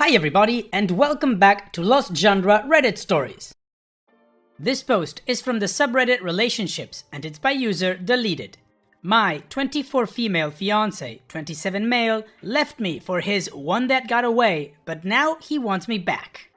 Hi everybody, and welcome back to Lost Genre Reddit Stories. This post is from the subreddit Relationships, and it's by user Deleted. My 24 female fiance, 27 male, left me for his one that got away, but now he wants me back.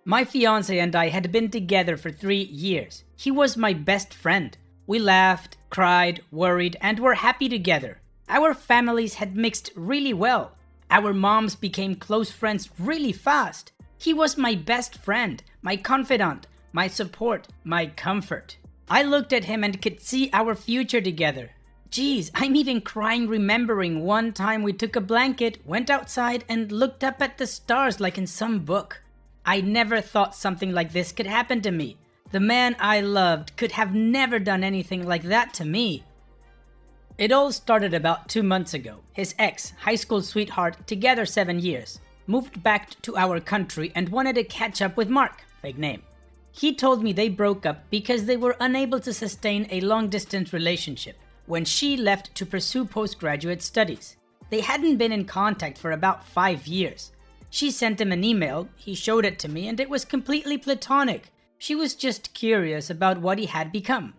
My fiance and I had been together for 3 years. He was my best friend. We laughed, cried, worried, and were happy together. Our families had mixed really well. Our moms became close friends really fast. He was my best friend, my confidant, my support, my comfort. I looked at him and could see our future together. Geez, I'm even crying remembering one time we took a blanket, went outside, and looked up at the stars like in some book. I never thought something like this could happen to me. The man I loved could have never done anything like that to me. It all started about 2 months ago. His ex, high school sweetheart, together 7 years, moved back to our country and wanted to catch up with Mark, fake name. He told me they broke up because they were unable to sustain a long-distance relationship when she left to pursue postgraduate studies. They hadn't been in contact for about 5 years. She sent him an email, he showed it to me, and it was completely platonic. She was just curious about what he had become.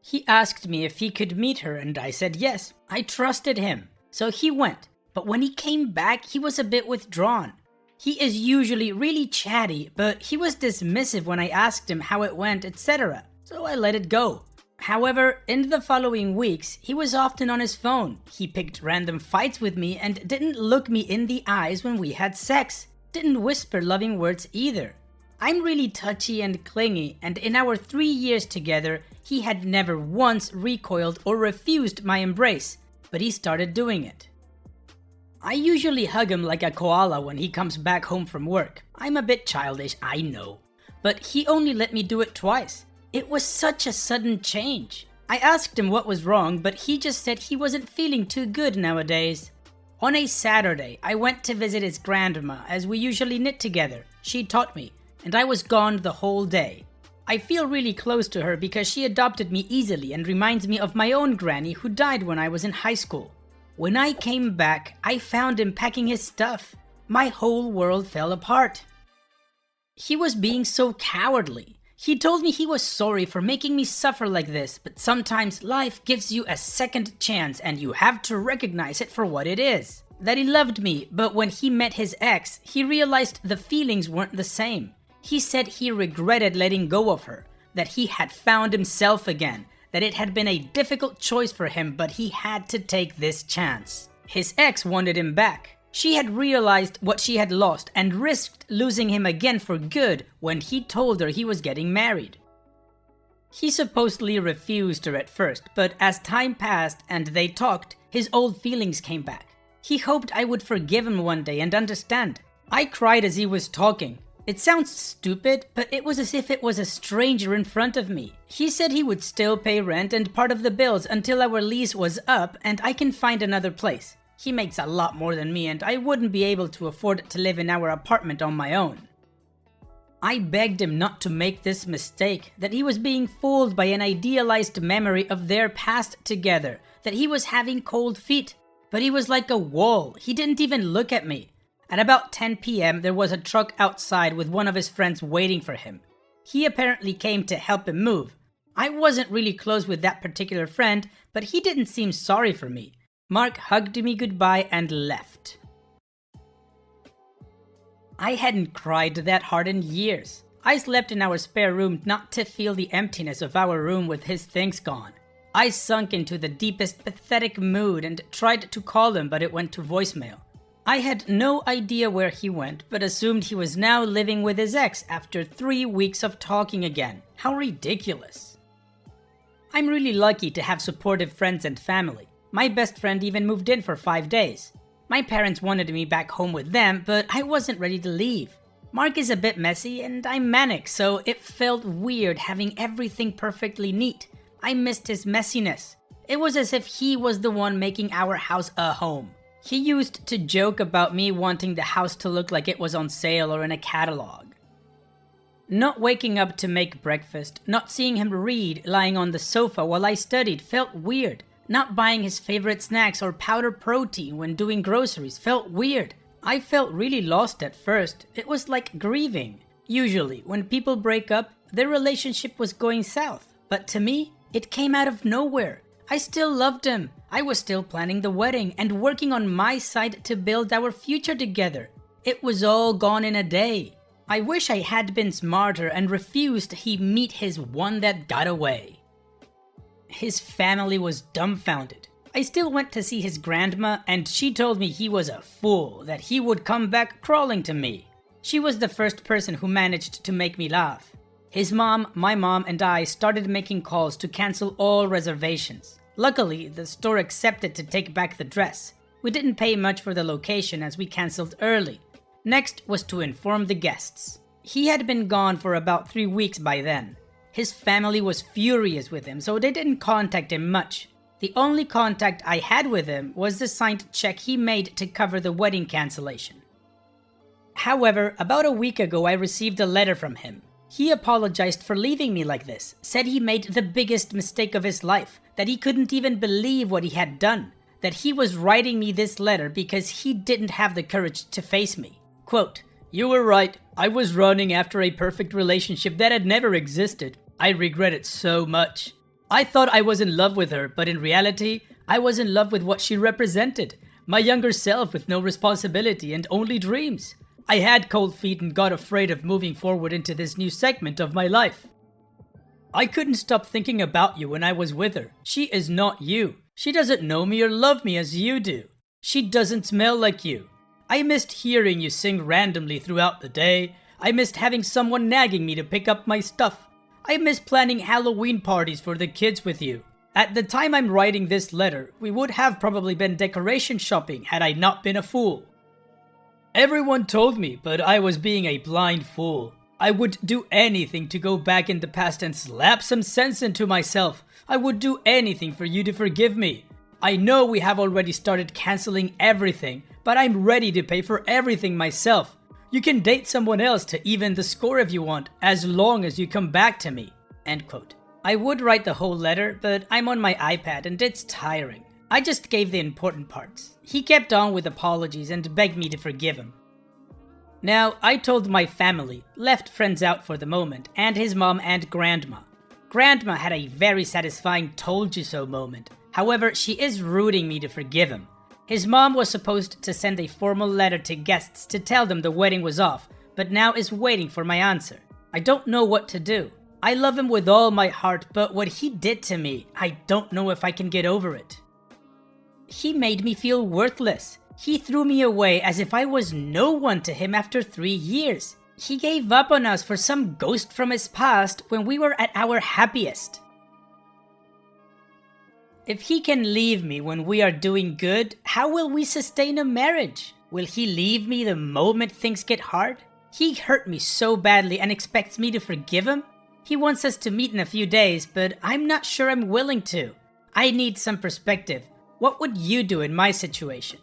He asked me if he could meet her and I said yes. I trusted him. So he went. But when he came back, he was a bit withdrawn. He is usually really chatty, but he was dismissive when I asked him how it went, etc. So I let it go. However, in the following weeks, he was often on his phone. He picked random fights with me and didn't look me in the eyes when we had sex. Didn't whisper loving words either. I'm really touchy and clingy, and in our 3 years together, he had never once recoiled or refused my embrace, but he started doing it. I usually hug him like a koala when he comes back home from work. I'm a bit childish, I know, but he only let me do it twice. It was such a sudden change. I asked him what was wrong, but he just said he wasn't feeling too good nowadays. On a Saturday, I went to visit his grandma as we usually knit together. She taught me, and I was gone the whole day. I feel really close to her because she adopted me easily and reminds me of my own granny who died when I was in high school. When I came back, I found him packing his stuff. My whole world fell apart. He was being so cowardly. He told me he was sorry for making me suffer like this, but sometimes life gives you a second chance and you have to recognize it for what it is. That he loved me, but when he met his ex, he realized the feelings weren't the same. He said he regretted letting go of her, that he had found himself again, that it had been a difficult choice for him, but he had to take this chance. His ex wanted him back. She had realized what she had lost and risked losing him again for good when he told her he was getting married. He supposedly refused her at first, but as time passed and they talked, his old feelings came back. He hoped I would forgive him one day and understand. I cried as he was talking. It sounds stupid, but it was as if it was a stranger in front of me. He said he would still pay rent and part of the bills until our lease was up and I can find another place. He makes a lot more than me and I wouldn't be able to afford to live in our apartment on my own. I begged him not to make this mistake, that he was being fooled by an idealized memory of their past together, that he was having cold feet. But he was like a wall. He didn't even look at me. At about 10 p.m., there was a truck outside with one of his friends waiting for him. He apparently came to help him move. I wasn't really close with that particular friend, but he didn't seem sorry for me. Mark hugged me goodbye and left. I hadn't cried that hard in years. I slept in our spare room not to feel the emptiness of our room with his things gone. I sunk into the deepest pathetic mood and tried to call him, but it went to voicemail. I had no idea where he went, but assumed he was now living with his ex after 3 weeks of talking again. How ridiculous. I'm really lucky to have supportive friends and family. My best friend even moved in for 5 days. My parents wanted me back home with them, but I wasn't ready to leave. Mark is a bit messy and I'm manic, so it felt weird having everything perfectly neat. I missed his messiness. It was as if he was the one making our house a home. He used to joke about me wanting the house to look like it was on sale or in a catalog. Not waking up to make breakfast, not seeing him read lying on the sofa while I studied felt weird. Not buying his favorite snacks or powder protein when doing groceries felt weird. I felt really lost at first. It was like grieving. Usually, when people break up, their relationship was going south. But to me, it came out of nowhere. I still loved him. I was still planning the wedding and working on my side to build our future together. It was all gone in a day. I wish I had been smarter and refused he meet his one that got away. His family was dumbfounded. I still went to see his grandma and she told me he was a fool, that he would come back crawling to me. She was the first person who managed to make me laugh. His mom, my mom, and I started making calls to cancel all reservations. Luckily, the store accepted to take back the dress. We didn't pay much for the location as we cancelled early. Next was to inform the guests. He had been gone for about 3 weeks by then. His family was furious with him, so they didn't contact him much. The only contact I had with him was the signed check he made to cover the wedding cancellation. However, about a week ago I received a letter from him. He apologized for leaving me like this, said he made the biggest mistake of his life, that he couldn't even believe what he had done, that he was writing me this letter because he didn't have the courage to face me. Quote, "You were right. I was running after a perfect relationship that had never existed. I regret it so much. I thought I was in love with her, but in reality, I was in love with what she represented. My younger self with no responsibility and only dreams. I had cold feet and got afraid of moving forward into this new segment of my life. I couldn't stop thinking about you when I was with her. She is not you. She doesn't know me or love me as you do. She doesn't smell like you. I missed hearing you sing randomly throughout the day. I missed having someone nagging me to pick up my stuff. I miss planning Halloween parties for the kids with you. At the time I'm writing this letter, we would have probably been decoration shopping had I not been a fool. Everyone told me, but I was being a blind fool. I would do anything to go back in the past and slap some sense into myself. I would do anything for you to forgive me. I know we have already started canceling everything, but I'm ready to pay for everything myself. You can date someone else to even the score if you want, as long as you come back to me." End quote. I would write the whole letter, but I'm on my iPad and it's tiring. I just gave the important parts. He kept on with apologies and begged me to forgive him. Now, I told my family, left friends out for the moment, and his mom and grandma. Grandma had a very satisfying told you so moment. However, she is rooting me to forgive him. His mom was supposed to send a formal letter to guests to tell them the wedding was off, but now is waiting for my answer. I don't know what to do. I love him with all my heart, but what he did to me, I don't know if I can get over it. He made me feel worthless. He threw me away as if I was no one to him after 3 years. He gave up on us for some ghost from his past when we were at our happiest. If he can leave me when we are doing good, how will we sustain a marriage? Will he leave me the moment things get hard? He hurt me so badly and expects me to forgive him? He wants us to meet in a few days, but I'm not sure I'm willing to. I need some perspective. What would you do in my situation?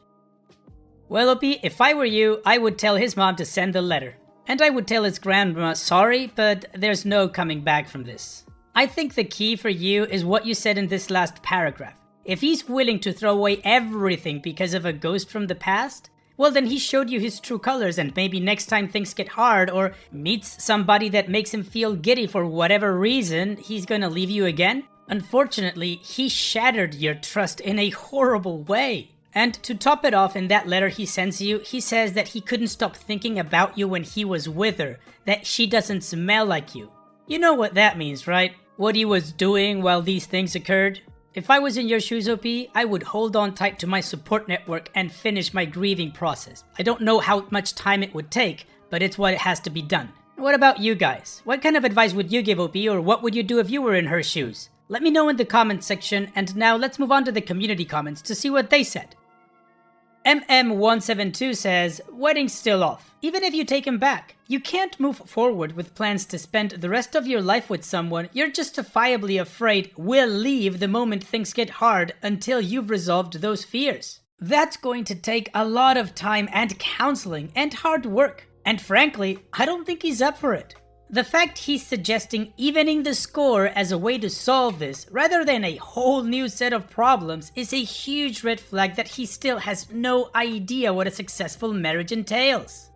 Well, Opie, if I were you, I would tell his mom to send the letter. And I would tell his grandma, sorry, but there's no coming back from this. I think the key for you is what you said in this last paragraph. If he's willing to throw away everything because of a ghost from the past, well then he showed you his true colors, and maybe next time things get hard or meets somebody that makes him feel giddy for whatever reason, he's gonna leave you again. Unfortunately, he shattered your trust in a horrible way. And to top it off, in that letter he sends you, he says that he couldn't stop thinking about you when he was with her, that she doesn't smell like you. You know what that means, right? What he was doing while these things occurred? If I was in your shoes, OP, I would hold on tight to my support network and finish my grieving process. I don't know how much time it would take, but it's what has to be done. What about you guys? What kind of advice would you give OP, or what would you do if you were in her shoes? Let me know in the comments section, and now let's move on to the community comments to see what they said. MM172 says, wedding's still off, even if you take him back. You can't move forward with plans to spend the rest of your life with someone you're justifiably afraid will leave the moment things get hard until you've resolved those fears. That's going to take a lot of time and counseling and hard work. And frankly, I don't think he's up for it. The fact he's suggesting evening the score as a way to solve this, rather than a whole new set of problems, is a huge red flag that he still has no idea what a successful marriage entails.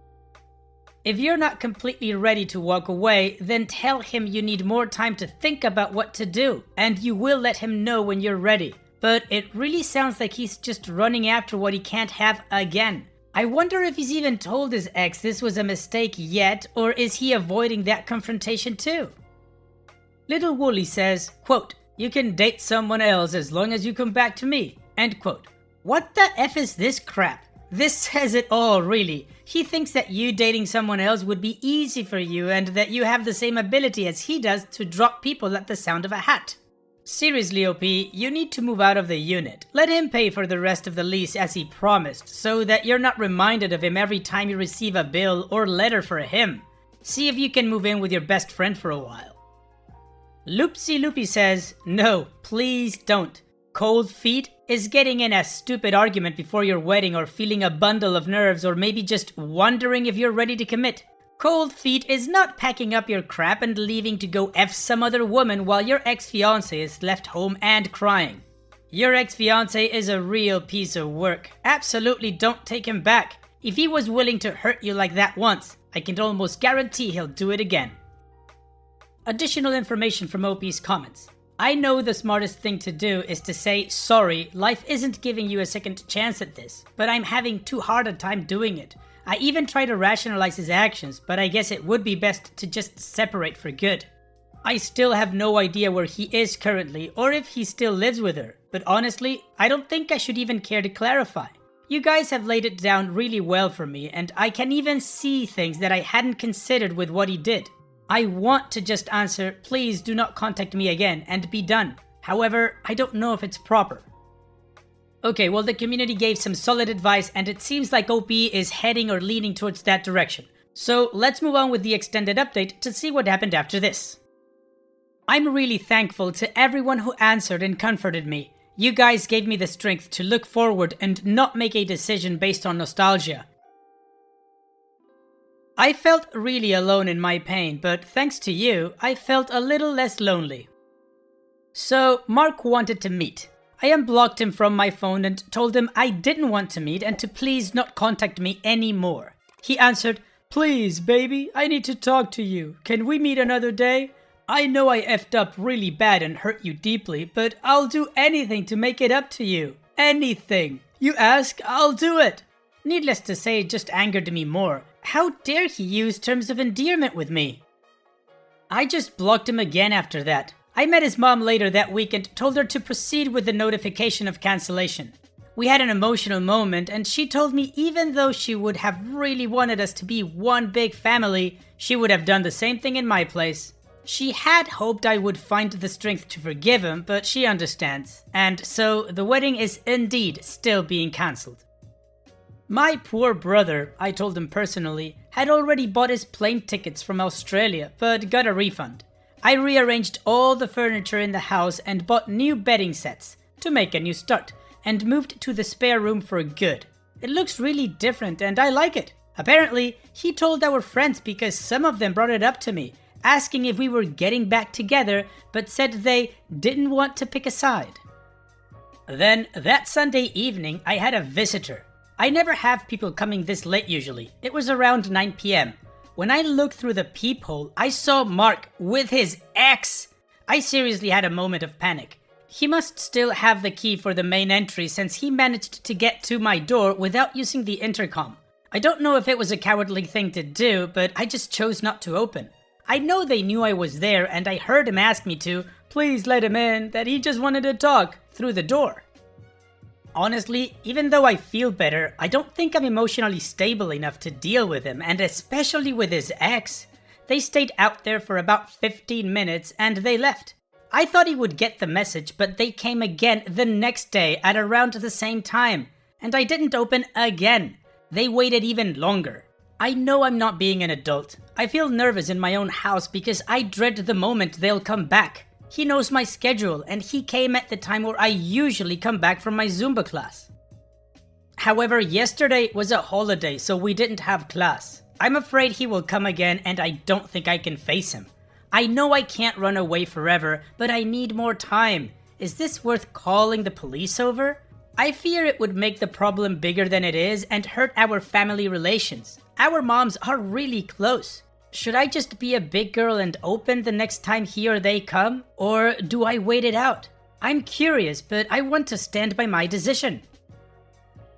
If you're not completely ready to walk away, then tell him you need more time to think about what to do, and you will let him know when you're ready. But it really sounds like he's just running after what he can't have again. I wonder if he's even told his ex this was a mistake yet, or is he avoiding that confrontation too? Little Wooly says, quote, "You can date someone else as long as you come back to me," end quote. What the F is this crap? This says it all, really. He thinks that you dating someone else would be easy for you and that you have the same ability as he does to drop people at the sound of a hat. Seriously, OP, you need to move out of the unit. Let him pay for the rest of the lease as he promised, so that you're not reminded of him every time you receive a bill or letter for him. See if you can move in with your best friend for a while. Loopsy Loopy says, "No, please don't. Cold feet is getting in a stupid argument before your wedding or feeling a bundle of nerves or maybe just wondering if you're ready to commit. Cold feet is not packing up your crap and leaving to go F some other woman while your ex-fiancé is left home and crying. Your ex-fiancé is a real piece of work. Absolutely don't take him back. If he was willing to hurt you like that once, I can almost guarantee he'll do it again." Additional information from OP's comments. I know the smartest thing to do is to say, "Sorry, life isn't giving you a second chance at this, but I'm having too hard a time doing it." I even try to rationalize his actions, but I guess it would be best to just separate for good. I still have no idea where he is currently or if he still lives with her, but honestly, I don't think I should even care to clarify. You guys have laid it down really well for me, and I can even see things that I hadn't considered with what he did. I want to just answer, "Please do not contact me again," and be done. However, I don't know if it's proper. Okay, well, the community gave some solid advice and it seems like OP is heading or leaning towards that direction. So let's move on with the extended update to see what happened after this. I'm really thankful to everyone who answered and comforted me. You guys gave me the strength to look forward and not make a decision based on nostalgia. I felt really alone in my pain, but thanks to you, I felt a little less lonely. So, Mark wanted to meet. I unblocked him from my phone and told him I didn't want to meet and to please not contact me anymore. He answered, "Please, baby, I need to talk to you. Can we meet another day? I know I effed up really bad and hurt you deeply, but I'll do anything to make it up to you. Anything. You ask, I'll do it." Needless to say, it just angered me more. How dare he use terms of endearment with me? I just blocked him again after that. I met his mom later that week and told her to proceed with the notification of cancellation. We had an emotional moment and she told me even though she would have really wanted us to be one big family, she would have done the same thing in my place. She had hoped I would find the strength to forgive him, but she understands. And so the wedding is indeed still being cancelled. My poor brother, I told him personally, had already bought his plane tickets from Australia, but got a refund. I rearranged all the furniture in the house and bought new bedding sets to make a new start and moved to the spare room for good. It looks really different and I like it. Apparently, he told our friends because some of them brought it up to me, asking if we were getting back together, but said they didn't want to pick a side. Then, that Sunday evening, I had a visitor. I never have people coming this late usually. It was around 9 p.m. When I looked through the peephole, I saw Mark with his ex. I seriously had a moment of panic. He must still have the key for the main entry since he managed to get to my door without using the intercom. I don't know if it was a cowardly thing to do, but I just chose not to open. I know they knew I was there and I heard him ask me to, please let him in, that he just wanted to talk through the door. Honestly, even though I feel better, I don't think I'm emotionally stable enough to deal with him, and especially with his ex. They stayed out there for about 15 minutes and they left. I thought he would get the message, but they came again the next day at around the same time, and I didn't open again. They waited even longer. I know I'm not being an adult. I feel nervous in my own house because I dread the moment they'll come back. He knows my schedule and he came at the time where I usually come back from my Zumba class. However, yesterday was a holiday, so we didn't have class. I'm afraid he will come again and I don't think I can face him. I know I can't run away forever, but I need more time. Is this worth calling the police over? I fear it would make the problem bigger than it is and hurt our family relations. Our moms are really close. Should I just be a big girl and open the next time he or they come? Or do I wait it out? I'm curious, but I want to stand by my decision.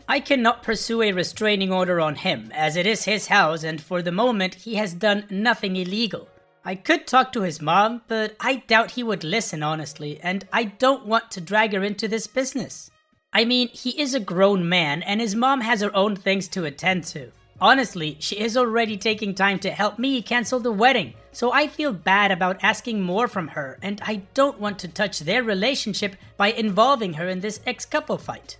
I cannot pursue a restraining order on him, as it is his house and for the moment he has done nothing illegal. I could talk to his mom, but I doubt he would listen honestly, and I don't want to drag her into this business. I mean, he is a grown man and his mom has her own things to attend to. Honestly, she is already taking time to help me cancel the wedding, so I feel bad about asking more from her and I don't want to touch their relationship by involving her in this ex-couple fight.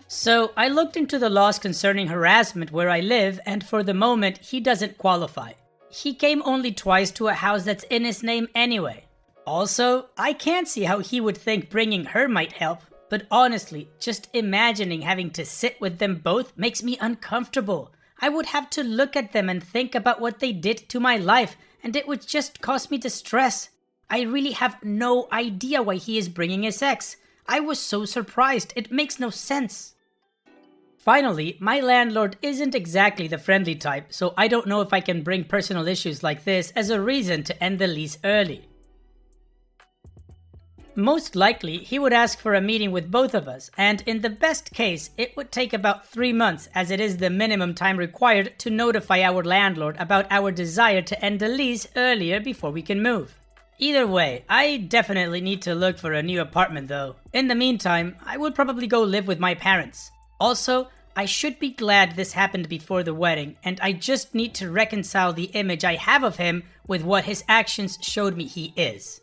So I looked into the laws concerning harassment where I live and for the moment he doesn't qualify. He came only twice to a house that's in his name anyway. Also, I can't see how he would think bringing her might help, but honestly, just imagining having to sit with them both makes me uncomfortable. I would have to look at them and think about what they did to my life and it would just cause me distress. I really have no idea why he is bringing his ex. I was so surprised, it makes no sense. Finally, my landlord isn't exactly the friendly type, so I don't know if I can bring personal issues like this as a reason to end the lease early. Most likely, he would ask for a meeting with both of us, and in the best case, it would take about 3 months as it is the minimum time required to notify our landlord about our desire to end the lease earlier before we can move. Either way, I definitely need to look for a new apartment though. In the meantime, I will probably go live with my parents. Also, I should be glad this happened before the wedding, and I just need to reconcile the image I have of him with what his actions showed me he is.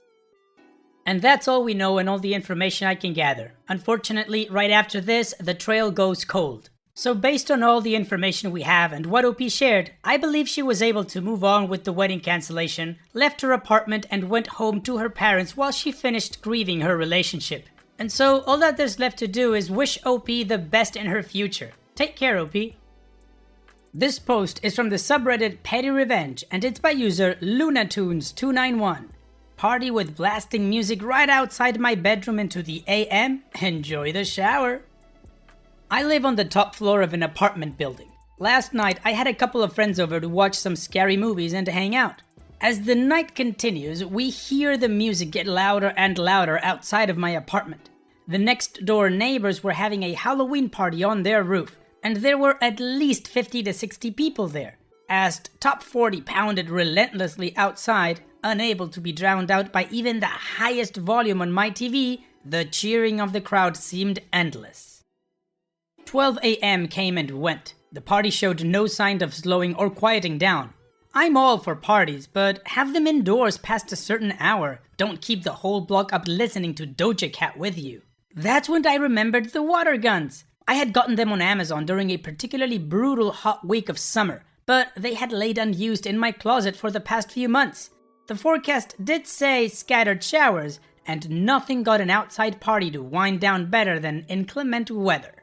And that's all we know and all the information I can gather. Unfortunately, right after this, the trail goes cold. So based on all the information we have and what OP shared, I believe she was able to move on with the wedding cancellation, left her apartment and went home to her parents while she finished grieving her relationship. And so, all that there's left to do is wish OP the best in her future. Take care, OP. This post is from the subreddit Petty Revenge, and it's by user Lunatunes291. Party with blasting music right outside my bedroom into the AM. Enjoy the shower. I live on the top floor of an apartment building. Last night, I had a couple of friends over to watch some scary movies and to hang out. As the night continues, we hear the music get louder and louder outside of my apartment. The next door neighbors were having a Halloween party on their roof, and there were at least 50 to 60 people there. As Top 40 pounded relentlessly outside, unable to be drowned out by even the highest volume on my TV, the cheering of the crowd seemed endless. 12 a.m. came and went. The party showed no sign of slowing or quieting down. I'm all for parties, but have them indoors past a certain hour. Don't keep the whole block up listening to Doja Cat with you. That's when I remembered the water guns. I had gotten them on Amazon during a particularly brutal hot week of summer, but they had laid unused in my closet for the past few months. The forecast did say scattered showers, and nothing got an outside party to wind down better than inclement weather.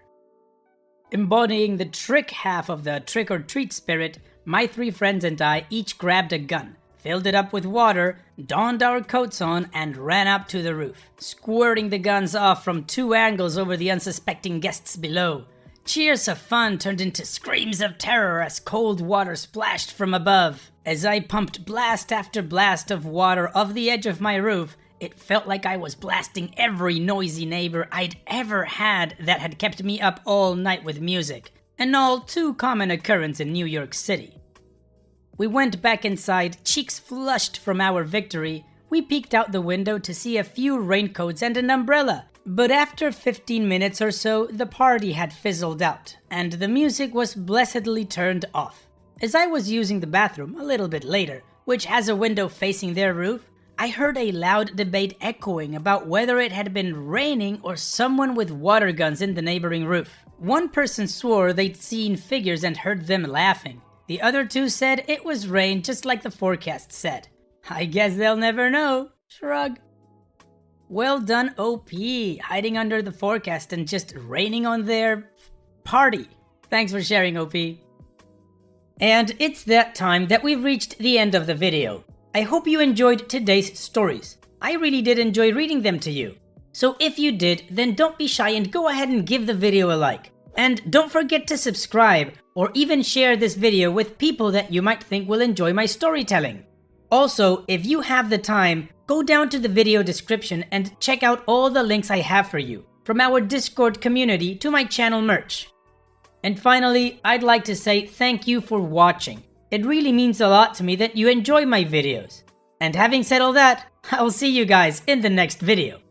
Embodying the trick half of the trick-or-treat spirit, my 3 friends and I each grabbed a gun, filled it up with water, donned our coats on, and ran up to the roof, squirting the guns off from 2 angles over the unsuspecting guests below. Cheers of fun turned into screams of terror as cold water splashed from above. As I pumped blast after blast of water off the edge of my roof, it felt like I was blasting every noisy neighbor I'd ever had that had kept me up all night with music. An all too common occurrence in New York City. We went back inside, cheeks flushed from our victory. We peeked out the window to see a few raincoats and an umbrella. But after 15 minutes or so, the party had fizzled out, and the music was blessedly turned off. As I was using the bathroom a little bit later, which has a window facing their roof, I heard a loud debate echoing about whether it had been raining or someone with water guns in the neighboring roof. One person swore they'd seen figures and heard them laughing. The other 2 said it was rain just like the forecast said. I guess they'll never know. Shrug. Well done, OP, hiding under the forecast and just raining on their party. Thanks for sharing, OP. And it's that time that we've reached the end of the video. I hope you enjoyed today's stories. I really did enjoy reading them to you. So if you did, then don't be shy and go ahead and give the video a like. And don't forget to subscribe or even share this video with people that you might think will enjoy my storytelling. Also, if you have the time, go down to the video description and check out all the links I have for you, from our Discord community to my channel merch. And finally, I'd like to say thank you for watching. It really means a lot to me that you enjoy my videos. And having said all that, I'll see you guys in the next video.